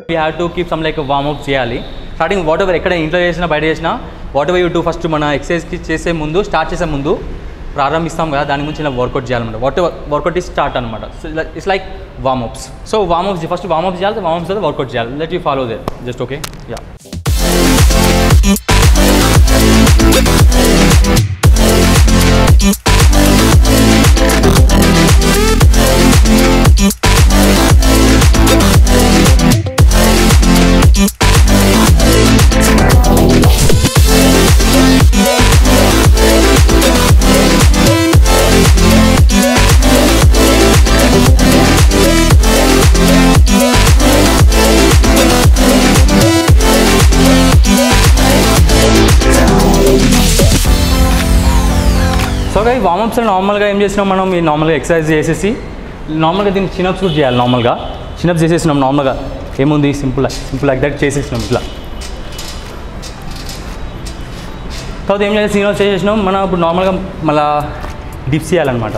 we have to keep some like warm up చేయాలి. Starting what ever ఎక్కడ ఇంట్లో చేసినా బయట చేసినా what ever you do first మన ఎక్సర్సైజ్కి చేసే ముందు స్టార్ట్ చేసే ముందు ప్రారంభిస్తాం కదా దాని గురించి ఇలా వర్కౌట్ చేయాలన్నమాట. Whatever workout is start అనమాట. So it's like warmups. So warmups first warmup చేయాలి, వార్మప్స్ తర్వాత వర్కౌట్ చేయాలి. Let you follow there just okay. Yeah so guys వార్మప్స్లో నార్మల్గా ఏం చేసినాం మనం ఈ నార్మల్గా ఎక్సర్సైజ్ చేసేసి నార్మల్గా దీనికి చినప్స్ కూడా చేయాలి. నార్మల్గా చినప్స్ చేసేసినాం. నార్మల్గా ఏముంది సింపుల్ లైక్ దట్ చేసేసినాం ఇట్లా. తర్వాత ఏం చేయాలి సినప్స్ చేసేసినాం. మనం ఇప్పుడు నార్మల్గా మళ్ళీ డిప్స్ చేయాలన్నమాట.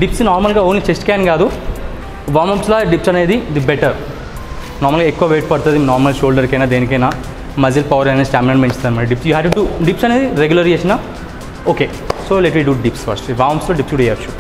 డిప్స్ నార్మల్గా ఓన్లీ చెస్ట్ క్యాన్ కాదు, వార్మప్స్లో డిప్స్ అనేది ది బెటర్. నార్మల్గా ఎక్కువ వెయిట్ పడుతుంది నార్మల్ షోల్డర్కైనా దేనికైనా మజిల్ పవర్ అనేది స్టామినా పెంచుతుంది అనమాట. Dips you have to dips అనేది రెగ్యులర్ చేసినా okay. So let we do dips first. వార్మప్స్లో డిప్స్ కూడా చేయొచ్చు.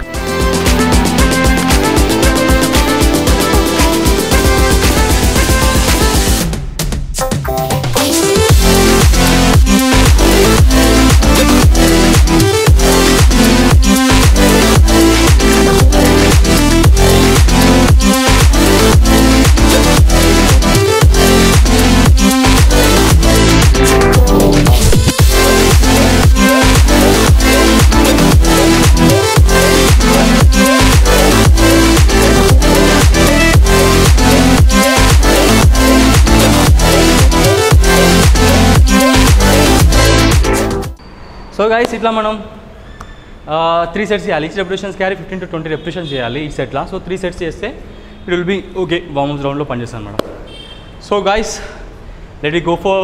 సో గైస్ ఇట్లా మనం 3 సెట్స్ చేయాలి. Each repetitions carry 15 to 20 repetitions చేయాలి ఈ సెట్లో. సో 3 సెట్స్ చేస్తే it will be okay. Warmups రౌండ్లో పనిచేస్తాను madam. So guys let it go for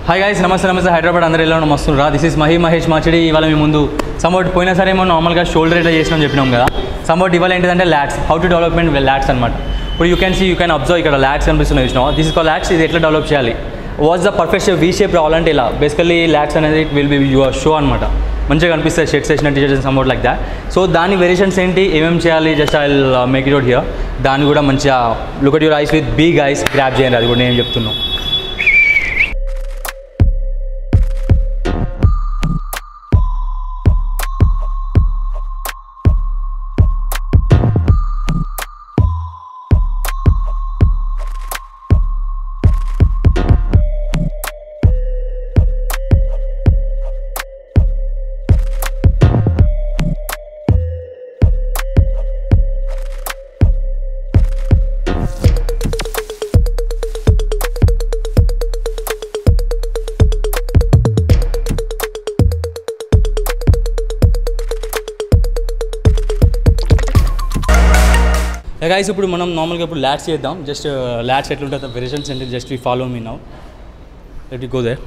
hi guys, నమస్తే హైదరాబాద్ అందరూ ఎలా మస్తురా. This is Mahesh Machidi. ఇవాళ మీ ముందు సమ్వాట్ పోయినా సరే ఏమో నార్మల్గా షోల్డర్ ఇట్లా చేసినాం చెప్పినాం కదా. సమ్వాట్ ఇవాళ ఏంటంటే lats, how to development lats అనమాట. ఇప్పుడు యూ క్యాన్ అబ్జర్వ్ ఇక్కడ ల్యాట్స్ కనిపిస్తున్నాయి చూసినా. This is call lats. ఇది ఎట్లా డెవలప్ చేయాలి, what's the perfect shape, V shape రావాలంటే ఇలా బేసికలీ ల్యాట్స్ అనేది it will be your show అనమాట. మంచిగా కనిపిస్తాయి షర్ట్స్ వేసిన T-shirts somewhat like that. So దాని వేరియేషన్స్ ఏంటి, ఏమేమి చేయాలి, just I will make it out here. దాన్ని కూడా మంచిగా look at your eyes with big ice grab చేయండి. అది కూడా నేను చెప్తున్నాను. గైస్ ఇప్పుడు మనం నార్మల్గా ఇప్పుడు ల్యాట్స్ చేద్దాం. జస్ట్ ల్యాట్స్ ఎట్లుంటుంది వేరియేషన్స్ ఏంటి, just we follow me now. Let you go there.